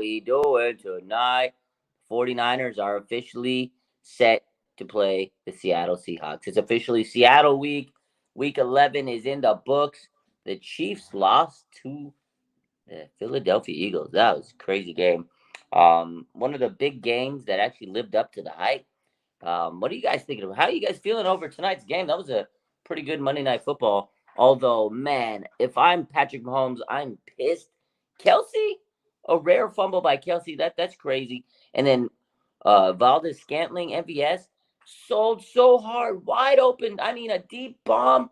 we doing tonight? 49ers are officially set to play the Seattle Seahawks. It's officially Seattle week. Week 11 is in the books. The Chiefs lost to the Philadelphia Eagles. That was a crazy game. One of the big games that actually lived up to the hype. What are you guys thinking of? How are you guys feeling over tonight's game? That was a pretty good Monday Night Football. Although, man, if I'm Patrick Mahomes, I'm pissed. Kelsey, a rare fumble by Kelsey. That's crazy. And then Valdez Scantling, MVS, sold so hard, wide open. I mean, a deep bomb.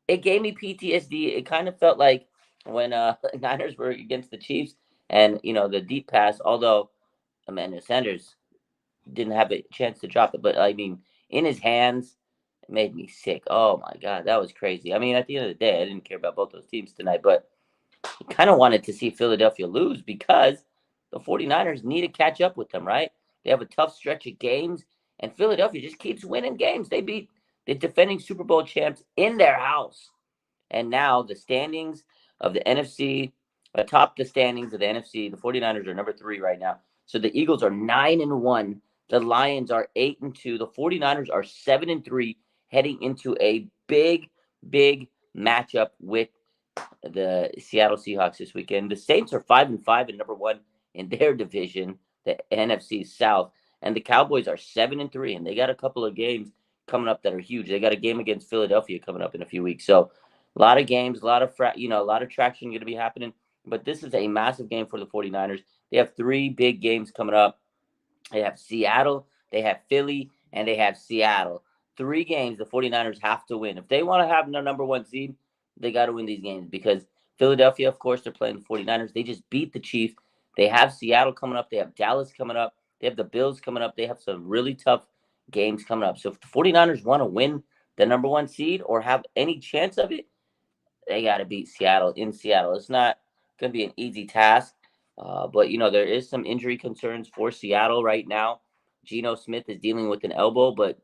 It gave me PTSD. It kind of felt like when Niners were against the Chiefs, and the deep pass. Although Emmanuel Sanders didn't have a chance to drop it, but I mean, in his hands, it made me sick. Oh my god, that was crazy. I mean, at the end of the day, I didn't care about both those teams tonight, but I kind of wanted to see Philadelphia lose because the 49ers need to catch up with them, right? They have a tough stretch of games, and Philadelphia just keeps winning games. They beat the defending Super Bowl champs in their house. And now the standings of the NFC, atop the standings of the NFC, the 49ers are number 3 right now. So the Eagles are 9-1. The Lions are 8-2. The 49ers are 7-3, heading into a big, big matchup with the Seattle Seahawks this weekend. The Saints are 5-5 and number 1 in their division, the NFC South. And the Cowboys are 7-3, and they got a couple of games coming up that are huge. They got a game against Philadelphia coming up in a few weeks. So a lot of games, a lot of traction going to be happening. But this is a massive game for the 49ers. They have 3 big games coming up. They have Seattle, they have Philly, and they have Seattle. 3 games the 49ers have to win. If they want to have the number 1 seed, they got to win these games because Philadelphia, of course, they're playing the 49ers. They just beat the Chiefs. They have Seattle coming up. They have Dallas coming up. They have the Bills coming up. They have some really tough games coming up. So if the 49ers want to win the number 1 seed or have any chance of it, they got to beat Seattle in Seattle. It's not going to be an easy task, but there is some injury concerns for Seattle right now. Geno Smith is dealing with an elbow, but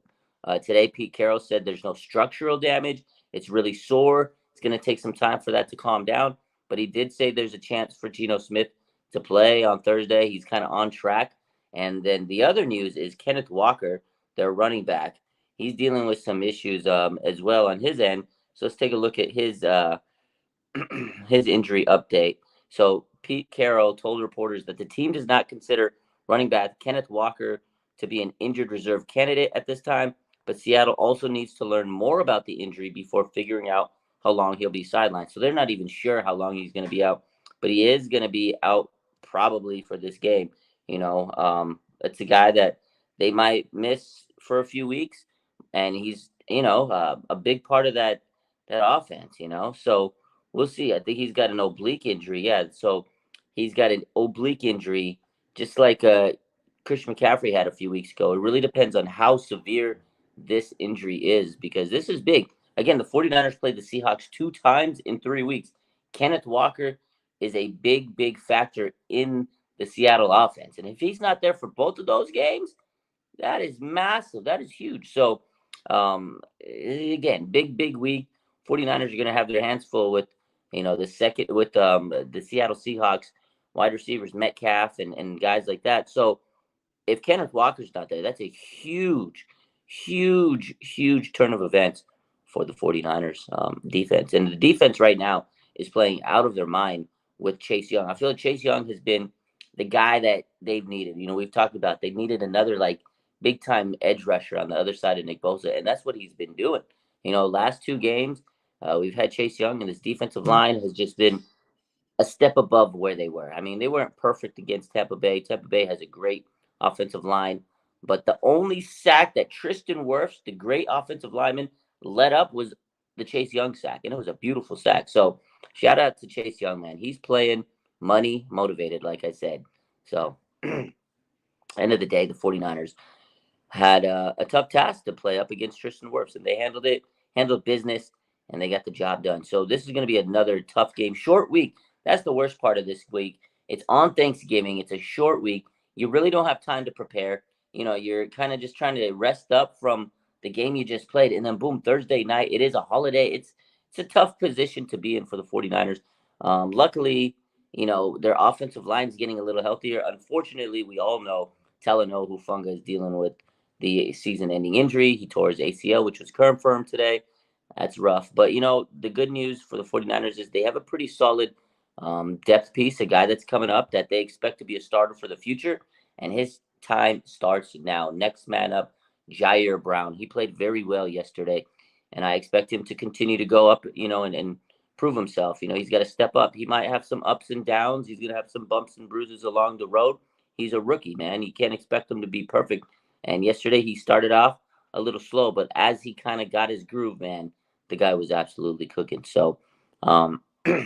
today Pete Carroll said there's no structural damage. It's really sore. It's going to take some time for that to calm down, but he did say there's a chance for Geno Smith to play on Thursday. He's kind of on track. And then the other news is Kenneth Walker, their running back. He's dealing with some issues as well on his end. So let's take a look at his his injury update. So Pete Carroll told reporters that the team does not consider running back Kenneth Walker to be an injured reserve candidate at this time, but Seattle also needs to learn more about the injury before figuring out how long he'll be sidelined. So they're not even sure how long he's going to be out, but he is going to be out probably for this game. It's a guy that they might miss for a few weeks, and he's a big part of that offense. So we'll see. I think he's got an oblique injury. Yeah, so he's got an oblique injury, just like Christian McCaffrey had a few weeks ago. It really depends on how severe this injury is because this is big. Again, the 49ers played the Seahawks 2 times in 3 weeks. Kenneth Walker is a big, big factor in the Seattle offense. And if he's not there for both of those games, that is massive. That is huge. So, again, big, big week. 49ers are going to have their hands full with, the Seattle Seahawks wide receivers, Metcalf and guys like that. So if Kenneth Walker's not there, that's a huge, huge, huge turn of events for the 49ers defense. And the defense right now is playing out of their mind with Chase Young. I feel like Chase Young has been the guy that they've needed. We've talked about they needed another big time edge rusher on the other side of Nick Bosa, and that's what he's been doing. Last 2 games, we've had Chase Young, and his defensive line has just been a step above where they were. I mean, they weren't perfect against Tampa Bay. Tampa Bay has a great offensive line, but the only sack that Tristan Wirfs, the great offensive lineman, let up was the Chase Young sack, and it was a beautiful sack. So shout out to Chase Young, man. He's playing money motivated, like I said. So end of the day, the 49ers had a tough task to play up against Tristan Wirfs, and they handled business, and they got the job done. So this is going to be another tough game. Short week. That's the worst part of this week. It's on Thanksgiving. It's a short week. You really don't have time to prepare. You're kind of just trying to rest up from the game you just played, and then boom, Thursday night. It is a holiday. It's a tough position to be in for the 49ers. Luckily, their offensive line's getting a little healthier. Unfortunately, we all know Talanoa Hufanga is dealing with the season-ending injury. He tore his ACL, which was confirmed today. That's rough. But, the good news for the 49ers is they have a pretty solid depth piece, a guy that's coming up that they expect to be a starter for the future. And his time starts now. Next man up, Jair Brown. He played very well yesterday. And I expect him to continue to go up, and prove himself. He's got to step up. He might have some ups and downs. He's going to have some bumps and bruises along the road. He's a rookie, man. You can't expect him to be perfect. And yesterday he started off a little slow, but as he kind of got his groove, man, the guy was absolutely cooking. So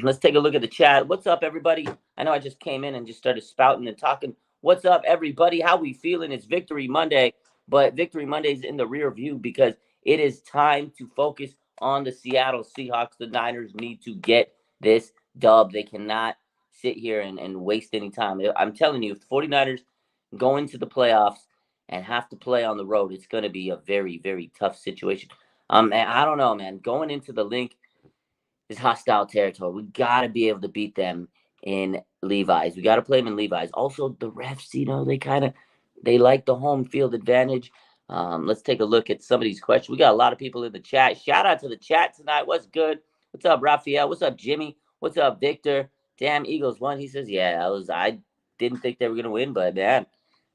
let's take a look at the chat. What's up, everybody? I know I just came in and just started spouting and talking. What's up, everybody? How we feeling? It's Victory Monday, but Victory Monday is in the rear view because it is time to focus on the Seattle Seahawks. The Niners need to get this dub. They cannot sit here and waste any time. I'm telling you, if the 49ers go into the playoffs and have to play on the road, it's going to be a very, very tough situation. And I don't know, man. Going into the Link is hostile territory. We got to be able to beat them in Levi's. We got to play them in Levi's. Also, the refs, they like the home field advantage. Let's take a look at some of these questions. We got a lot of people in the chat. Shout out to the chat tonight. What's good? What's up, Raphael? What's up, Jimmy? What's up, Victor? Damn, Eagles won. He says, I didn't think they were going to win, but man,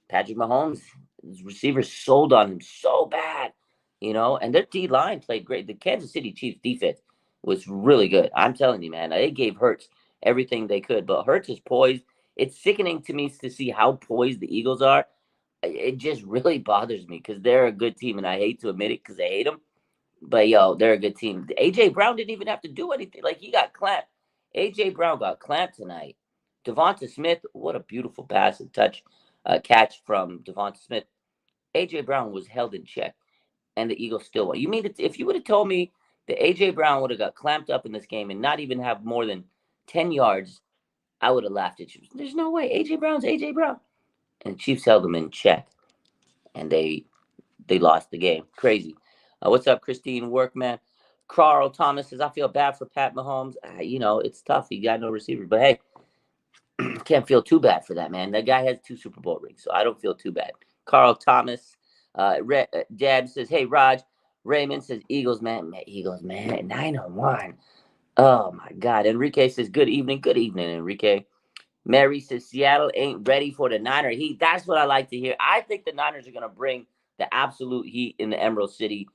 Patrick Mahomes, his receivers sold on him so bad, and their D-line played great. The Kansas City Chiefs defense was really good. I'm telling you, man, they gave Hurts everything they could, but Hurts is poised. It's sickening to me to see how poised the Eagles are. It just really bothers me because they're a good team, and I hate to admit it because I hate them. But, they're a good team. A.J. Brown didn't even have to do anything. Like, he got clamped. A.J. Brown got clamped tonight. Devonta Smith, what a beautiful pass and catch from Devonta Smith. A.J. Brown was held in check, and the Eagles still won. You mean if you would have told me that A.J. Brown would have got clamped up in this game and not even have more than 10 yards, I would have laughed at you. There's no way. A.J. Brown's A.J. Brown. And the Chiefs held them in check, and they lost the game. Crazy. What's up, Christine Workman? Carl Thomas says, I feel bad for Pat Mahomes. It's tough. He got no receiver. But, hey, can't feel too bad for that, man. That guy has 2 Super Bowl rings, so I don't feel too bad. Carl Thomas. Dad says, hey, Raj. Raymond says, Eagles, man. 9-1. Oh, my God. Enrique says, good evening. Good evening, Enrique. Mary says, Seattle ain't ready for the Niner heat. That's what I like to hear. I think the Niners are going to bring the absolute heat in the Emerald City.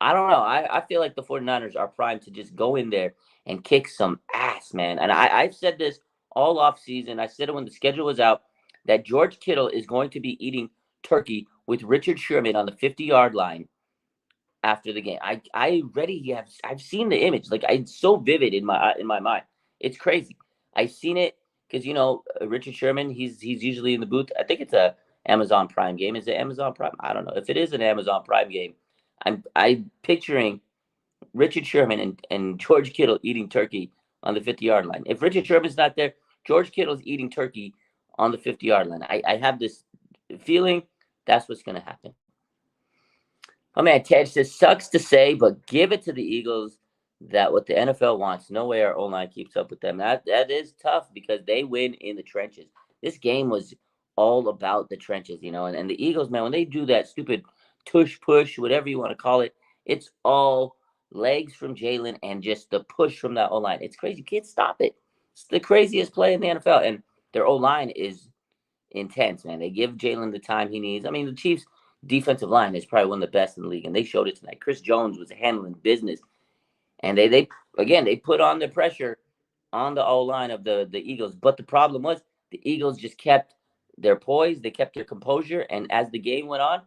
I don't know. I feel like the 49ers are primed to just go in there and kick some ass, man. And I've said this all off season. I said it when the schedule was out that George Kittle is going to be eating turkey with Richard Sherman on the 50-yard line after the game. I've seen the image. Like, it's so vivid in my mind. It's crazy. I've seen it because Richard Sherman, he's usually in the booth. I think it's a Amazon Prime game. Is it Amazon Prime? I don't know. If it is an Amazon Prime game, I'm picturing Richard Sherman and George Kittle eating turkey on the 50-yard line. If Richard Sherman's not there, George Kittle's eating turkey on the 50-yard line. I have this feeling that's what's going to happen. Oh, man, Ted says, sucks to say, but give it to the Eagles that what the NFL wants. No way our O-line keeps up with them. That is tough because they win in the trenches. This game was all about the trenches, and the Eagles, man, when they do that stupid tush push, whatever you want to call it, it's all legs from Jalen and just the push from that O-line. It's crazy. You can't stop it. It's the craziest play in the NFL, and their O-line is intense, man. They give Jalen the time he needs. I mean, the Chiefs' defensive line is probably one of the best in the league, and they showed it tonight. Chris Jones was handling business, and they put on the pressure on the O-line of the Eagles. But the problem was the Eagles just kept their poise, they kept their composure, and as the game went on,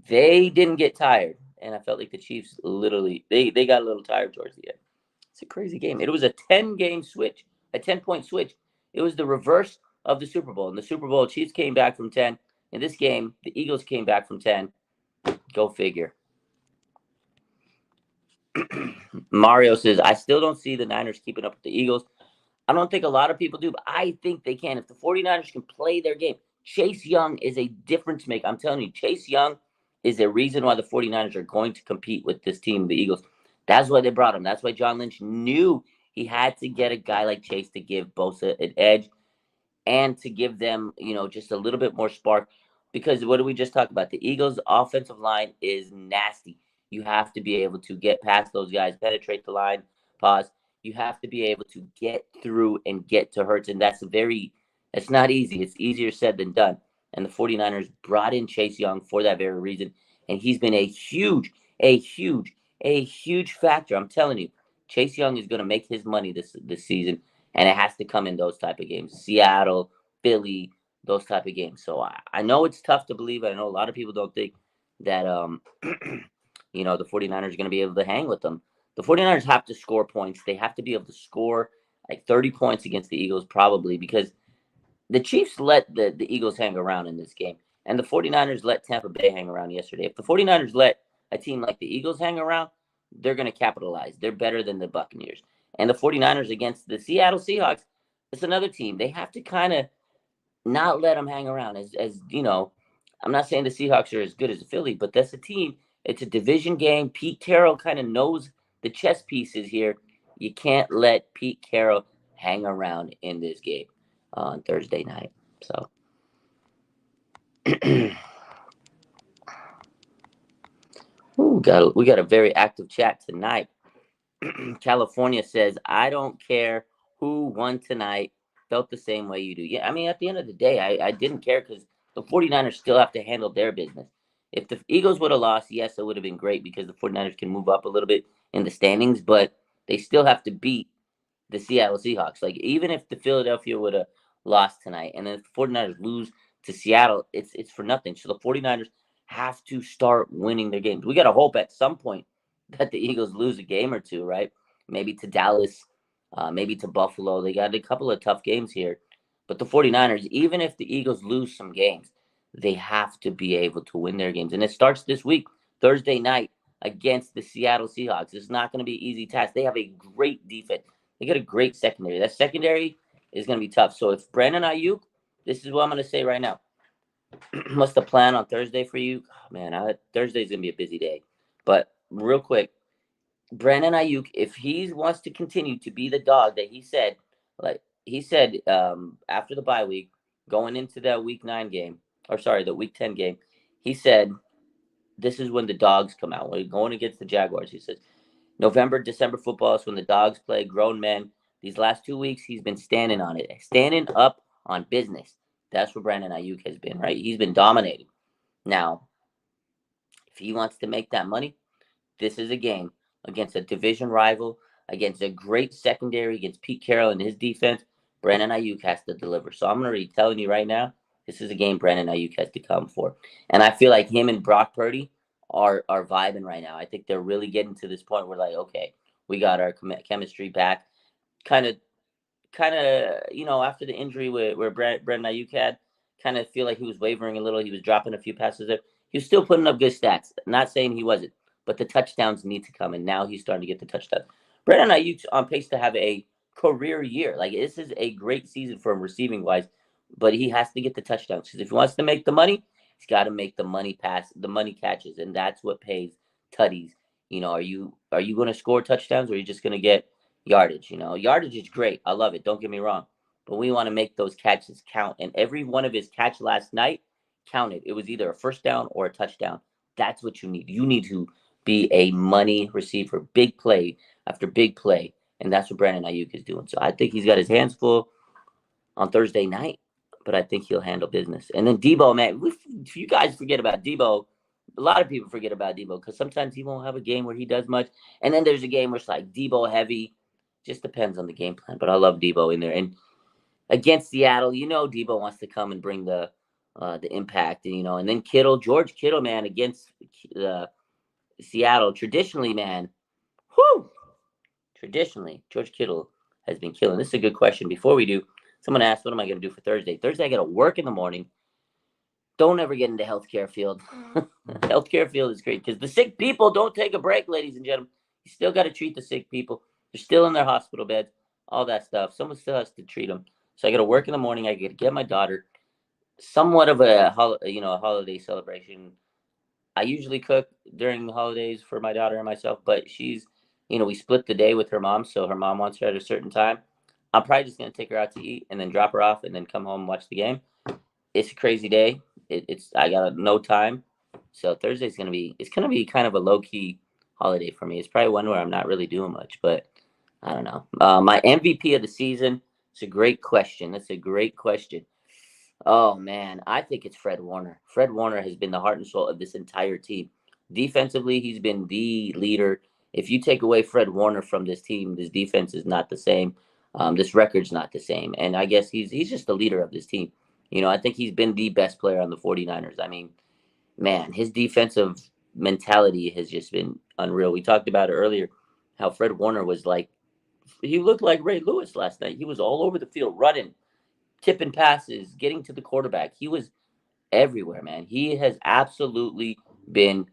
they didn't get tired. And I felt like the Chiefs literally they got a little tired towards the end. It's a crazy game. It was a 10-game switch, a 10-point switch. It was the reverse of the Super Bowl. In the Super Bowl, Chiefs came back from 10. In this game, the Eagles came back from 10. Go figure. Mario says, I still don't see the Niners keeping up with the Eagles. I don't think a lot of people do, but I think they can. If the 49ers can play their game, Chase Young is a difference maker. I'm telling you, Chase Young is a reason why the 49ers are going to compete with this team, the Eagles. That's why they brought him. That's why John Lynch knew He had to get a guy like Chase to give Bosa an edge and to give them, just a little bit more spark. Because what did we just talk about? The Eagles' offensive line is nasty. You have to be able to get past those guys, penetrate the line, pause. You have to be able to get through and get to Hurts. And it's not easy. It's easier said than done. And the 49ers brought in Chase Young for that very reason. And he's been a huge factor. I'm telling you, Chase Young is going to make his money this season, and it has to come in those type of games. Seattle, Philly, those type of games. So I know it's tough to believe. I know a lot of people don't think that the 49ers are going to be able to hang with them. The 49ers have to score points. They have to be able to score like 30 points against the Eagles probably, because the Chiefs let the Eagles hang around in this game, and the 49ers let Tampa Bay hang around yesterday. If the 49ers let a team like the Eagles hang around, they're going to capitalize. They're better than the Buccaneers. And the 49ers against the Seattle Seahawks, it's another team. They have to kind of not let them hang around. As you know, I'm not saying the Seahawks are as good as the Philly, but that's a team. It's a division game. Pete Carroll kind of knows the chess pieces here. You can't let Pete Carroll hang around in this game on Thursday night. So we got a very active chat tonight. California says, I don't care who won tonight. Felt the same way you do. Yeah, I mean, at the end of the day, I didn't care because the 49ers still have to handle their business. If the Eagles would have lost, yes, it would have been great because the 49ers can move up a little bit in the standings, but they still have to beat the Seattle Seahawks. Like, even if the Philadelphia would have lost tonight and then if the 49ers lose to Seattle, it's for nothing. So the 49ers have to start winning their games. We got to hope at some point that the Eagles lose a game or two, right? Maybe to Dallas, maybe to Buffalo. They got a couple of tough games here. But the 49ers, even if the Eagles lose some games, they have to be able to win their games. And it starts this week, Thursday night, against the Seattle Seahawks. It's not going to be an easy task. They have a great defense. They got a great secondary. That secondary is going to be tough. So if Brandon Ayuk, this is what I'm going to say right now. What's the plan on Thursday for you? Oh, man, Thursday's going to be a busy day. But real quick, Brandon Ayuk, if he wants to continue to be the dog that he said, after the bye week, going into that week 9 game, or sorry, the week 10 game, he said, this is when the dogs come out. We're going against the Jaguars. He says, November, December football is when the dogs play, grown men. These last 2 weeks, he's been standing on it, standing up on business. That's where Brandon Ayuk has been, right? He's been dominating. Now, if he wants to make that money, this is a game against a division rival, against a great secondary, against Pete Carroll and his defense. Brandon Ayuk has to deliver. So I'm already telling you right now, this is a game Brandon Ayuk has to come for. And I feel like him and Brock Purdy are vibing right now. I think they're really getting to this point where, like, okay, we got our chemistry back. Kind of, after the injury where Brandon Ayuk had, kind of feel like he was wavering a little. He was dropping a few passes there. He was still putting up good stats. Not saying he wasn't, but the touchdowns need to come, and now he's starting to get the touchdowns. Brandon Ayuk's on pace to have a career year. Like, this is a great season for him receiving wise, but he has to get the touchdowns because if he wants to make the money, he's got to make the money catches, and that's what pays tutties. Are you going to score touchdowns, or are you just going to get yardage? Yardage is great. I love it. Don't get me wrong, but we want to make those catches count. And every one of his catch last night counted. It was either a first down or a touchdown. That's what you need. You need to be a money receiver, big play after big play. And that's what Brandon Ayuk is doing. So I think he's got his hands full on Thursday night, but I think he'll handle business. And then Debo, man, if you guys forget about Debo, a lot of people forget about Debo because sometimes he won't have a game where he does much. And then there's a game where it's like Debo heavy. Just depends on the game plan. But I love Debo in there. And against Seattle, Debo wants to come and bring the impact, and then George Kittle, man, against Seattle. Traditionally, George Kittle has been killing. This is a good question. Before we do, someone asked, what am I going to do for Thursday? Thursday, I got to work in the morning. Don't ever get into healthcare field. Healthcare field is great because the sick people don't take a break, ladies and gentlemen. You still got to treat the sick people. They're still in their hospital beds, all that stuff. Someone still has to treat them. So I got to work in the morning. I got to get my daughter somewhat of a holiday celebration. I usually cook during the holidays for my daughter and myself, but she's we split the day with her mom, so her mom wants her at a certain time. I'm probably just gonna take her out to eat and then drop her off and then come home and watch the game. It's a crazy day. It's I got no time, so Thursday's gonna be kind of a low key holiday for me. It's probably one where I'm not really doing much, but I don't know. My MVP of the season. It's a great question. That's a great question. Oh man, I think it's Fred Warner. Fred Warner has been the heart and soul of this entire team. Defensively, he's been the leader. If you take away Fred Warner from this team, this defense is not the same. This record's not the same. And I guess he's just the leader of this team. I think he's been the best player on the 49ers. I mean, man, his defensive mentality has just been unreal. We talked about it earlier, how Fred Warner was like, he looked like Ray Lewis last night. He was all over the field, running, tipping passes, getting to the quarterback. He was everywhere, man. He has absolutely been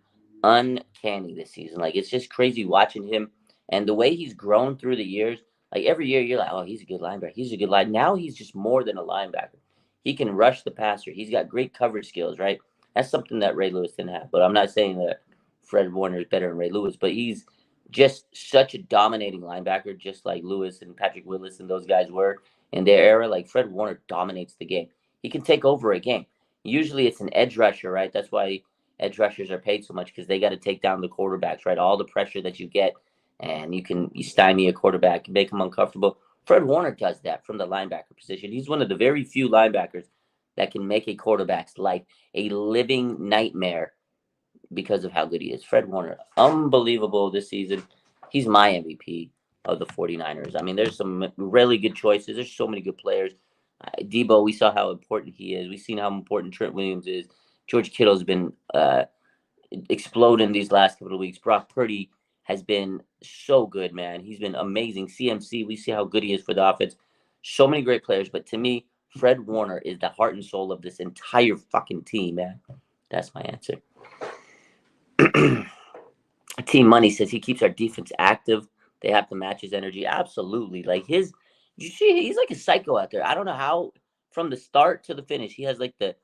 uncanny this season. Like, it's just crazy watching him and the way he's grown through the years. Like, every year you're like, oh, he's a good linebacker. He's a good line. Now he's just more than a linebacker. He can rush the passer. He's got great coverage skills, right? That's something that Ray Lewis didn't have. But I'm not saying that Fred Warner is better than Ray Lewis, but he's just such a dominating linebacker, just like Lewis and Patrick Willis and those guys were in their era. Like, Fred Warner dominates the game. He can take over a game. Usually it's an edge rusher, right? That's why edge rushers are paid so much, because they got to take down the quarterbacks, right? All the pressure that you get, and you stymie a quarterback, make him uncomfortable. Fred Warner does that from the linebacker position. He's one of the very few linebackers that can make a quarterback's life a living nightmare because of how good he is. Fred Warner, unbelievable this season. He's my MVP of the 49ers. I mean, there's some really good choices. There's so many good players. Debo, we saw how important he is. We've seen how important Trent Williams is. George Kittle's been exploding these last couple of weeks. Brock Purdy has been so good, man. He's been amazing. CMC, we see how good he is for the offense. So many great players, but to me, Fred Warner is the heart and soul of this entire fucking team, man. That's my answer. Team Money says he keeps our defense active. They have to match his energy. Absolutely. Like, you see, he's like a psycho out there. I don't know how, from the start to the finish, he has like the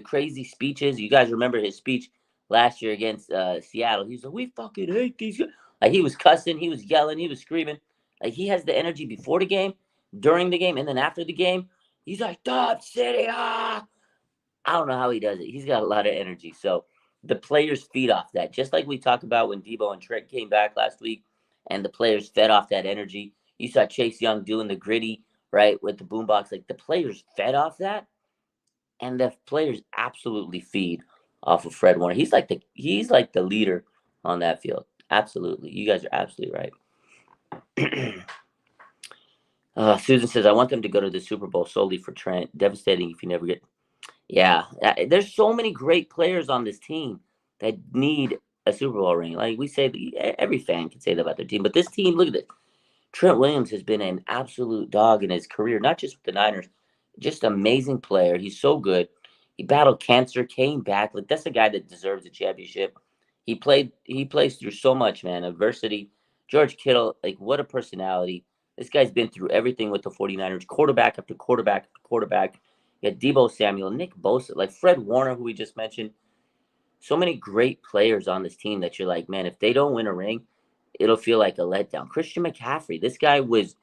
crazy speeches. You guys remember his speech last year against Seattle? He's like, we fucking hate these guys. Like, he was cussing, he was yelling, he was screaming. Like, he has the energy before the game, during the game, and then after the game. He's like, Dub City, ah! I don't know how he does it. He's got a lot of energy. So the players feed off that. Just like we talked about when Debo and Trent came back last week, and the players fed off that energy. You saw Chase Young doing the gritty, right, with the boombox. Like, the players fed off that, and the players absolutely feed off of Fred Warner. He's like the leader on that field. Absolutely. You guys are absolutely right. Susan says, I want them to go to the Super Bowl solely for Trent. Devastating if you never get. Yeah, there's so many great players on this team that need a Super Bowl ring. Like we say, every fan can say that about their team, but this team, look at this. Trent Williams has been an absolute dog in his career, not just with the Niners, just amazing player. He's so good. He battled cancer, came back. Like, that's a guy that deserves a championship. He plays through so much, man, adversity. George Kittle, like, what a personality. This guy's been through everything with the 49ers, quarterback after quarterback after quarterback. You got Debo Samuel, Nick Bosa, like Fred Warner, who we just mentioned. So many great players on this team that you're like, man, if they don't win a ring, it'll feel like a letdown. Christian McCaffrey, this guy was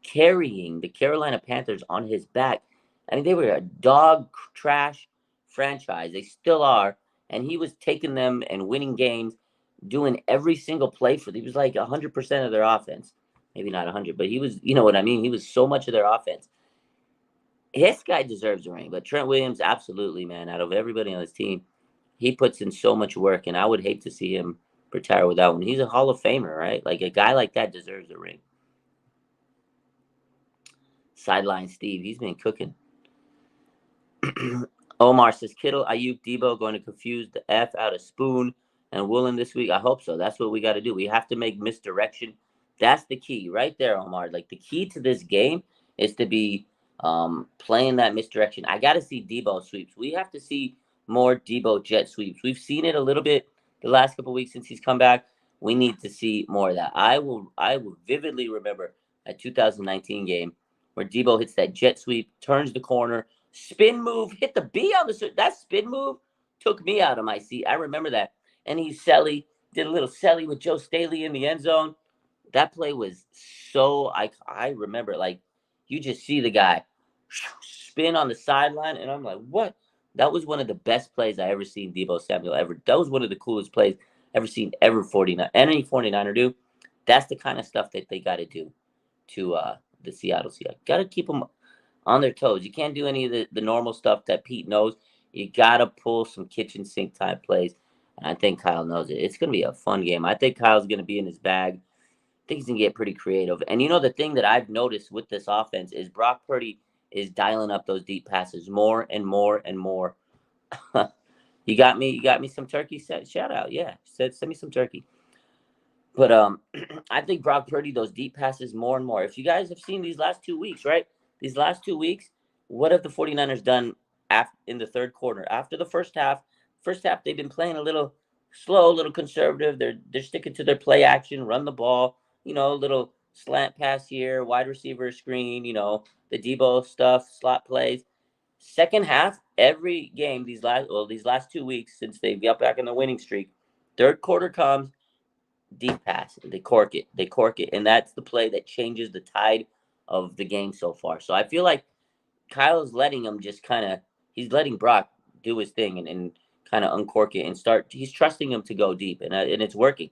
carrying the Carolina Panthers on his back. I mean, they were a dog trash franchise. They still are. And he was taking them and winning games, doing every single play for them. He was like 100% of their offense. Maybe not 100, but he was, you know what I mean? He was so much of their offense. This guy deserves a ring, but Trent Williams, absolutely, man. Out of everybody on his team, he puts in so much work, and I would hate to see him retire without one. He's a Hall of Famer, right? Like, a guy like that deserves a ring. Sideline Steve, he's been cooking. Omar says, Kittle, Ayuk, Debo going to confuse the F out of Spoon and Woolen this week. I hope so. That's what we got to do. We have to make misdirection. That's the key right there, Omar. Like, the key to this game is to be playing that misdirection. I got to see Debo sweeps. We have to see more Debo jet sweeps. We've seen it a little bit the last couple of weeks since he's come back. We need to see more of that. I will vividly remember a 2019 game where Debo hits that jet sweep, turns the corner, spin move, hit the B on that spin move took me out of my seat. I remember that. And he's Selly, did a little celly with Joe Staley in the end zone. That play was so I remember like you just see the guy spin on the sideline, and I'm like, what? That was one of the best plays I ever seen Debo Samuel ever. That was one of the coolest plays ever seen ever 49 any 49er do. That's the kind of stuff that they got to do to the Seattle Seahawks. Got to keep them on their toes. You can't do any of the normal stuff that Pete knows. You got to pull some kitchen sink type plays. And I think Kyle knows it. It's going to be a fun game. I think Kyle's going to be in his bag. I think he's going to get pretty creative. And the thing that I've noticed with this offense is Brock Purdy is dialing up those deep passes more and more and more. You got me some turkey. Shout out. Yeah. Send me some turkey. But I think Brock Purdy, those deep passes more and more. If you guys have seen these last 2 weeks, right? These last 2 weeks, what have the 49ers done in the third quarter? After the first half, they've been playing a little slow, a little conservative. They're sticking to their play action, run the ball, a little slant pass here, wide receiver screen, the Debo stuff, slot plays. Second half, every game these last 2 weeks since they've got back in the winning streak, third quarter comes, deep pass. They cork it. And that's the play that changes the tide of the game so far. So I feel like Kyle's letting him he's letting Brock do his thing and kind of uncork it and he's trusting him to go deep and it's working.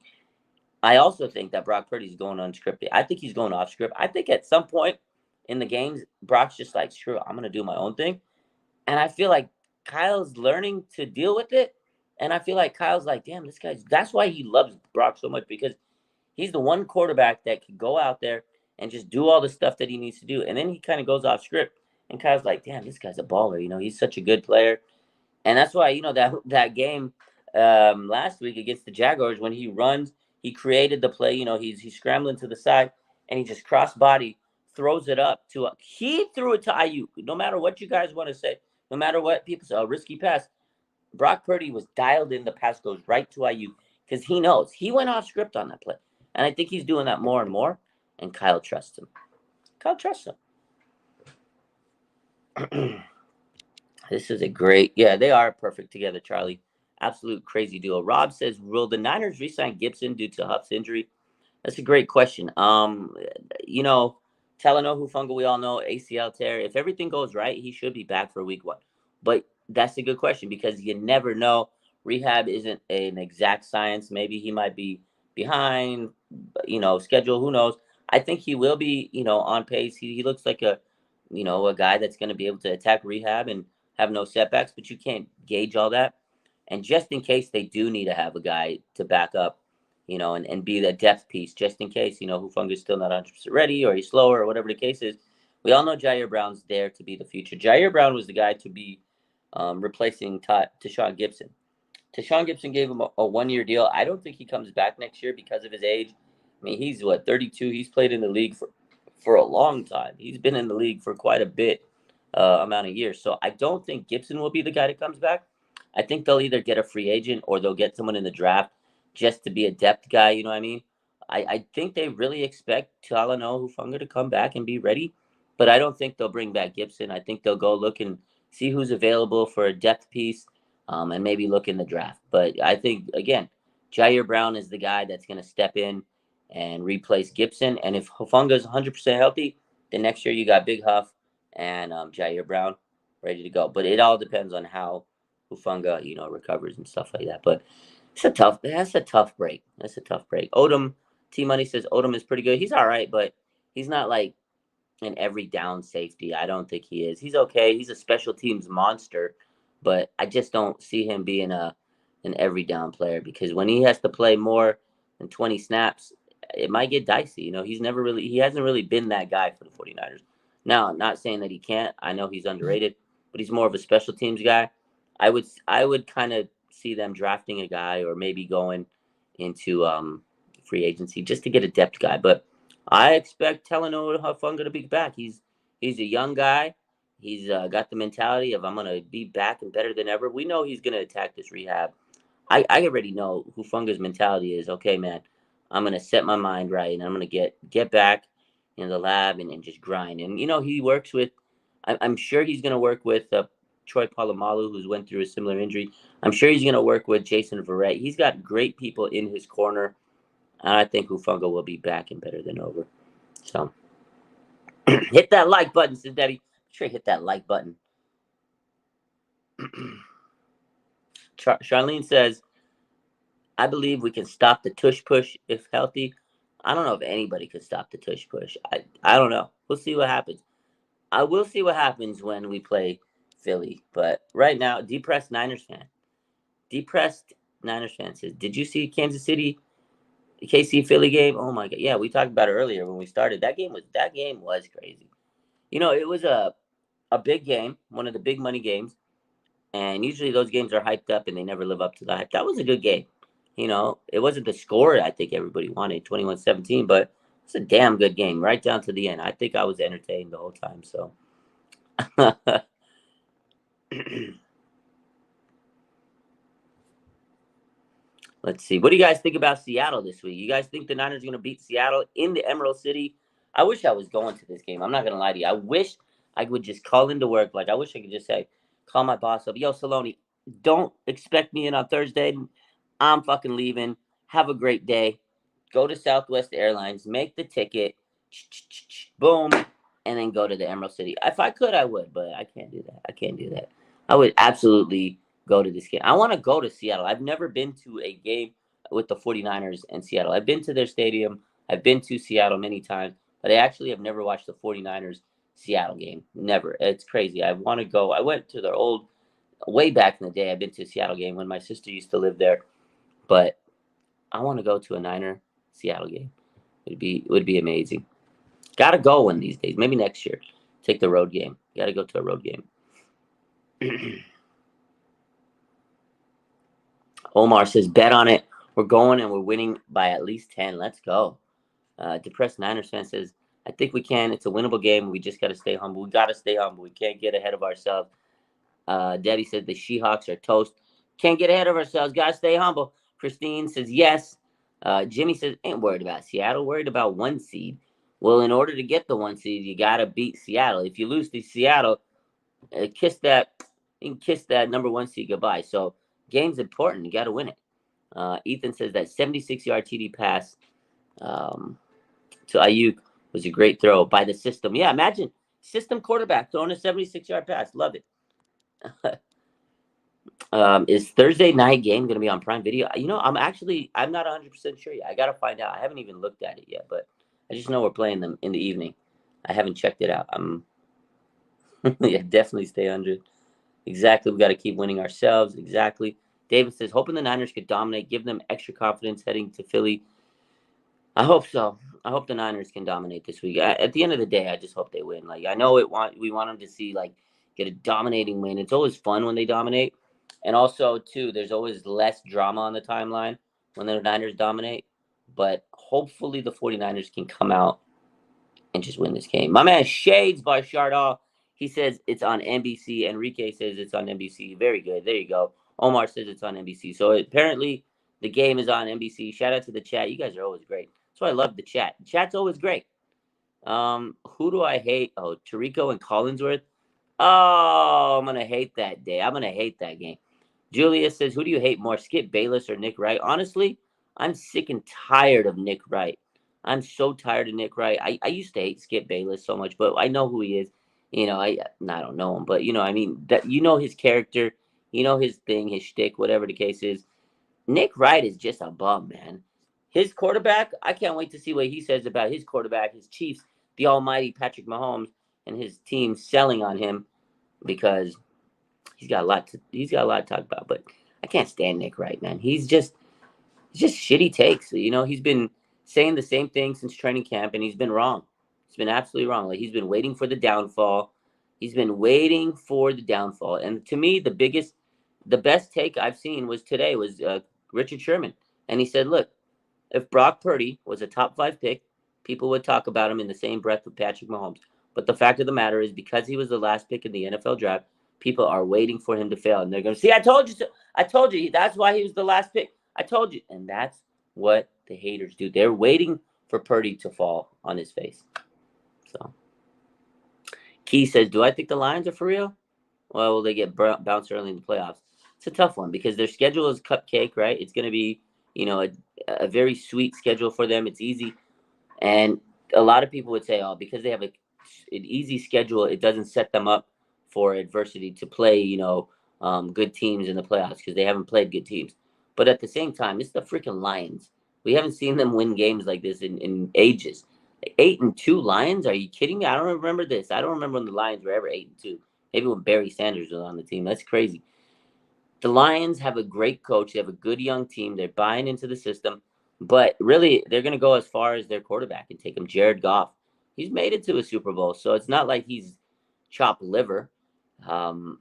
I also think that Brock Purdy's going unscripted. I think he's going off script. I think at some point in the games, Brock's just like, sure, I'm going to do my own thing. And I feel like Kyle's learning to deal with it. And I feel like Kyle's like, damn, that's why he loves Brock so much, because he's the one quarterback that can go out there and just do all the stuff that he needs to do. And then he kind of goes off script. And Kyle's like, damn, this guy's a baller. He's such a good player. And that's why, that game last week against the Jaguars, when he runs, he created the play. He's scrambling to the side and he just cross body throws it up he threw it to Ayuk. No matter what you guys want to say, no matter what people say, a risky pass, Brock Purdy was dialed in. The pass goes right to Ayuk because he knows he went off script on that play. And I think he's doing that more and more. And Kyle trusts him. This is a great, they are perfect together, Charlie. Absolute crazy duo. Rob says, will the Niners re-sign Gibson due to Huff's injury? That's a great question. Talanoa Hufanga, we all know, ACL tear. If everything goes right, he should be back for week 1. But that's a good question because you never know. Rehab isn't an exact science. Maybe he might be behind, schedule. Who knows? I think he will be, on pace. He looks like a guy that's going to be able to attack rehab and have no setbacks, but you can't gauge all that. And just in case they do need to have a guy to back up, and be the depth piece, just in case, Hufanga's still not 100% ready or he's slower or whatever the case is. We all know Jair Brown's there to be the future. Jair Brown was the guy to be replacing Tashaun Gibson. Tashaun Gibson gave him a 1-year deal. I don't think he comes back next year because of his age. I mean, he's 32. He's played in the league for a long time. He's been in the league for quite a bit amount of years. So I don't think Gibson will be the guy that comes back. I think they'll either get a free agent or they'll get someone in the draft just to be a depth guy. You know what I mean? I think they really expect Talanoa Hufanga to come back and be ready, but I don't think they'll bring back Gibson. I think they'll go look and see who's available for a depth piece and maybe look in the draft. But I think, again, Jair Brown is the guy that's going to step in and replace Gibson. And if Hufanga's 100% healthy, then next year you got Big Huff and Jair Brown ready to go. But it all depends on how Hufanga, recovers and stuff like that. But that's a tough break. Odom, T-Money says Odom is pretty good. He's all right, but he's not like an every down safety. I don't think he is. He's okay. He's a special teams monster, but I just don't see him being an every down player because when he has to play more than 20 snaps, it might get dicey. He hasn't really been that guy for the 49ers. Now, not saying that he can't. I know he's underrated, but he's more of a special teams guy. I would kind of see them drafting a guy or maybe going into free agency just to get a depth guy. But I expect Talanoa Hufanga to be back. He's a young guy. He's got the mentality of I'm going to be back and better than ever. We know he's going to attack this rehab. I already know Hufanga's mentality is, okay, man, I'm going to set my mind right and I'm going to get back in the lab and just grind. And, he works with, I'm sure he's going to work with Troy Polamalu, who's went through a similar injury. I'm sure he's going to work with Jason Verrett. He's got great people in his corner, and I think Hufanga will be back and better than over. So hit that like button, says Debbie. Sure, hit that like button. Charlene says, I believe we can stop the tush push if healthy. I don't know if anybody could stop the tush push. I don't know. We'll see what happens. I will see what happens when we play Philly. But right now, depressed Niners fan says, did you see Kansas City KC Philly game? Oh my god. Yeah, we talked about it earlier when we started. That game was crazy. It was a big game, one of the big money games. And usually those games are hyped up and they never live up to the hype. That was a good game. It wasn't the score I think everybody wanted, 21-17, but it's a damn good game right down to the end. I think I was entertained the whole time. So let's see. What do you guys think about Seattle this week? You guys think the Niners are going to beat Seattle in the Emerald City? I wish I was going to this game. I'm not going to lie to you. I wish I would just call into work. Like, I wish I could just say, call my boss up. Yo, Saloni, don't expect me in on Thursday. I'm fucking leaving. Have a great day. Go to Southwest Airlines. Make the ticket. Boom. And then go to the Emerald City. If I could, I would, but I can't do that. I would absolutely go to this game. I want to go to Seattle. I've never been to a game with the 49ers in Seattle. I've been to their stadium. I've been to Seattle many times, but I actually have never watched the 49ers Seattle game. Never. It's crazy. I want to go. I went to their old, way back in the day, I've been to a Seattle game when my sister used to live there, but I want to go to a Niner Seattle game. It would be amazing. Got to go one of these days. Maybe next year. Take the road game. Got to go to a road game. Omar says, bet on it. We're going and we're winning by at least 10. Let's go. Depressed Niners fan says, I think we can. It's a winnable game. We just got to stay humble. We got to stay humble. We can't get ahead of ourselves. Debbie said the Seahawks are toast. Can't get ahead of ourselves. Got to stay humble. Christine says, yes. Jimmy says, ain't worried about Seattle. Worried about 1 seed. Well, in order to get the 1 seed, you got to beat Seattle. If you lose to Seattle, kiss that number 1 seed goodbye. So game's important. You got to win it. Ethan says that 76-yard TD pass to Ayuk was a great throw by the system. Yeah, imagine system quarterback throwing a 76-yard pass. Love it. Is Thursday night game going to be on Prime Video? I'm not 100% sure yet. I got to find out. I haven't even looked at it yet, but I just know we're playing them in the evening. I haven't checked it out. Yeah, definitely stay under. Exactly. We got to keep winning ourselves. Exactly. David says, hoping the Niners could dominate, give them extra confidence heading to Philly. I hope so. I hope the Niners can dominate this week. At the end of the day, I just hope they win. Like, I know we want them to see, like, get a dominating win. It's always fun when they dominate. And also, too, there's always less drama on the timeline when the Niners dominate. But hopefully the 49ers can come out and just win this game. My man Shades by Shardall, he says it's on NBC. Enrique says it's on NBC. Very good. There you go. Omar says it's on NBC. So apparently the game is on NBC. Shout out to the chat. You guys are always great. That's why I love the chat. The chat's always great. Who do I hate? Oh, Tirico and Collinsworth. Oh, I'm going to hate that day. I'm going to hate that game. Julia says, who do you hate more, Skip Bayless or Nick Wright? Honestly, I'm sick and tired of Nick Wright. I'm so tired of Nick Wright. I used to hate Skip Bayless so much, but I know who he is. I don't know him, but that his character, his thing, his shtick, whatever the case is. Nick Wright is just a bum, man. His quarterback, I can't wait to see what he says about his quarterback, his Chiefs, the almighty Patrick Mahomes, and his team selling on him because he's got a lot to talk about. But I can't stand Nick Wright, man. He's just shitty takes. He's been saying the same thing since training camp, and he's been wrong. He's been absolutely wrong. Like, he's been waiting for the downfall. And to me, the best take I've seen was today was Richard Sherman. And he said, look, if Brock Purdy was a top 5 pick, people would talk about him in the same breath with Patrick Mahomes. But the fact of the matter is, because he was the last pick in the NFL draft, people are waiting for him to fail. And they're going to see, I told you so. I told you. That's why he was the last pick. I told you. And that's what the haters do. They're waiting for Purdy to fall on his face. So, Key says, do I think the Lions are for real? Well, will they get bounced early in the playoffs? It's a tough one because their schedule is cupcake, right? It's going to be, a very sweet schedule for them. It's easy. And a lot of people would say, oh, because they have an easy schedule, it doesn't set them up for adversity to play, good teams in the playoffs because they haven't played good teams. But at the same time, it's the freaking Lions. We haven't seen them win games like this in ages. 8-2 Lions? Are you kidding me? I don't remember this. I don't remember when the Lions were ever 8-2. Maybe when Barry Sanders was on the team. That's crazy. The Lions have a great coach. They have a good young team. They're buying into the system. But really, they're going to go as far as their quarterback and take him, Jared Goff. He's made it to a Super Bowl, so it's not like he's chopped liver. Um,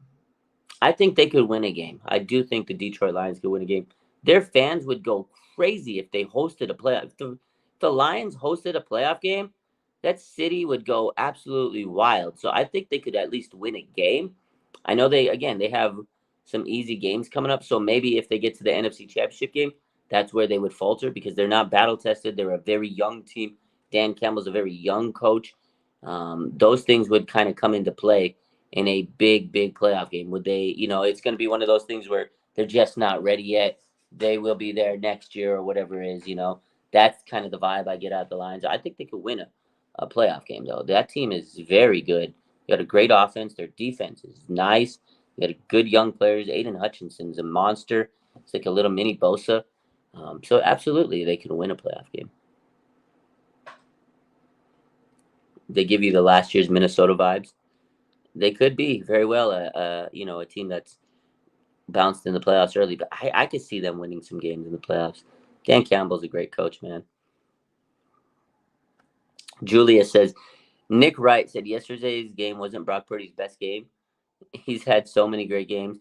I think they could win a game. I do think the Detroit Lions could win a game. Their fans would go crazy if they hosted a playoff. If the Lions hosted a playoff game, that city would go absolutely wild. So I think they could at least win a game. I know they have some easy games coming up. So maybe if they get to the NFC Championship game, that's where they would falter because they're not battle tested. They're a very young team. Dan Campbell's a very young coach. Those things would kind of come into play in a big, big playoff game. Would they, it's going to be one of those things where they're just not ready yet. They will be there next year or whatever it is. That's kind of the vibe I get out of the Lions. I think they could win a playoff game, though. That team is very good. They got a great offense. Their defense is nice. They got good young players. Aiden Hutchinson's a monster. It's like a little mini Bosa. So absolutely, they can win a playoff game. They give you the last year's Minnesota vibes. They could be very well a team that's bounced in the playoffs early, but I could see them winning some games in the playoffs. Dan Campbell's a great coach, man. Julia says, Nick Wright said yesterday's game wasn't Brock Purdy's best game. He's had so many great games.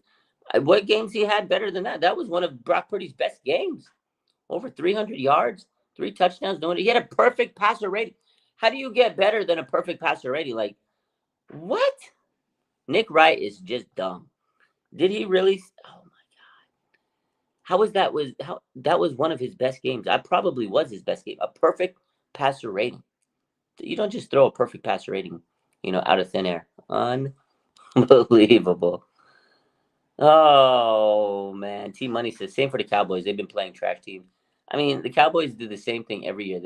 What games he had better than that? That was one of Brock Purdy's best games. Over 300 yards, 3 touchdowns. He had a perfect passer rating. How do you get better than a perfect passer rating? Like, what? Nick Wright is just dumb. Did he really? Oh my God! How was that? That was one of his best games? I probably was his best game. A perfect passer rating. You don't just throw a perfect passer rating, out of thin air. Unbelievable. Oh man, Team Money says same for the Cowboys. They've been playing trash teams. I mean, the Cowboys do the same thing every year.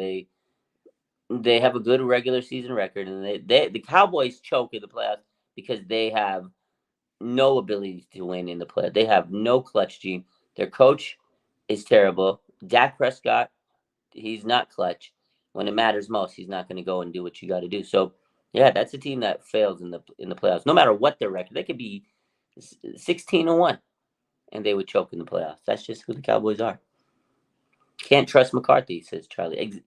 They have a good regular season record, and the Cowboys choke in the playoffs because they have no ability to win in the playoffs. They have no clutch gene. Their coach is terrible. Dak Prescott, he's not clutch. When it matters most, he's not going to go and do what you got to do. So, yeah, that's a team that fails in the playoffs. No matter what their record, they could be 16-1, and they would choke in the playoffs. That's just who the Cowboys are. Can't trust McCarthy, says Charlie.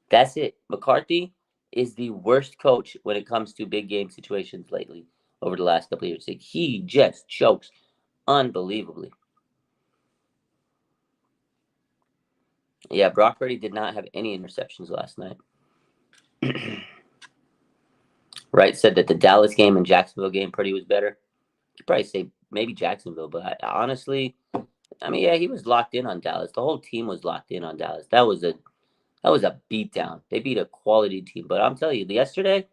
That's it. McCarthy is the worst coach when it comes to big game situations lately over the last couple of years. He just chokes unbelievably. Yeah, Brock Purdy did not have any interceptions last night. Wright said that the Dallas game and Jacksonville game, Purdy was better. You could probably say maybe Jacksonville, but honestly, yeah, he was locked in on Dallas. The whole team was locked in on Dallas. That was a beatdown. They beat a quality team. But I'm telling you, yesterday,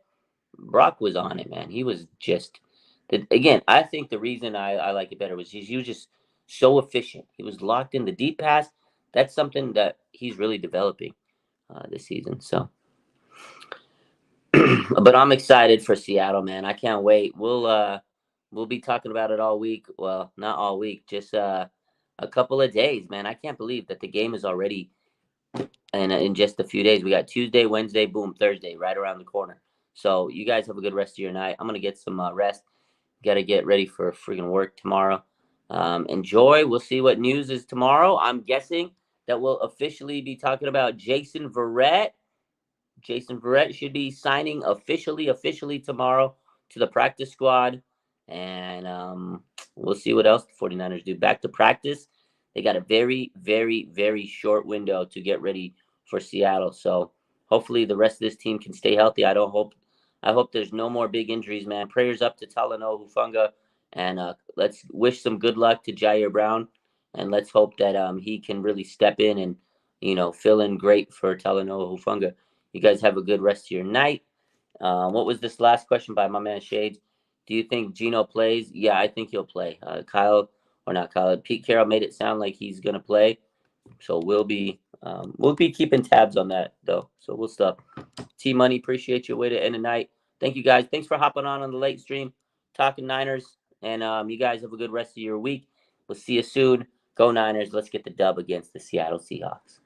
Brock was on it, man. He was just, again, I think the reason I like it better was he was just so efficient. He was locked in the deep pass. That's something that he's really developing this season. So, but I'm excited for Seattle, man. I can't wait. We'll be talking about it all week. Well, not all week, just a couple of days, man. I can't believe that the game is already in just a few days. We got Tuesday, Wednesday, boom, Thursday, right around the corner. So you guys have a good rest of your night. I'm gonna get some rest. Got to get ready for freaking work tomorrow. Enjoy. We'll see what news is tomorrow. I'm guessing that we'll officially be talking about Jason Verrett. Jason Verrett should be signing officially tomorrow to the practice squad. And we'll see what else the 49ers do. Back to practice. They got a very, very, very short window to get ready for Seattle. So hopefully the rest of this team can stay healthy. I hope there's no more big injuries, man. Prayers up to Talanoa Hufanga. And let's wish some good luck to Jair Brown. And let's hope that he can really step in and, fill in great for Talanoa Hufanga. You guys have a good rest of your night. What was this last question by my man Shades? Do you think Geno plays? Yeah, I think he'll play. Pete Carroll made it sound like he's gonna play, so we'll be keeping tabs on that though. So we'll stop. T Money, appreciate your way to end the night. Thank you guys. Thanks for hopping on the late stream, talking Niners, and you guys have a good rest of your week. We'll see you soon. Go Niners! Let's get the dub against the Seattle Seahawks.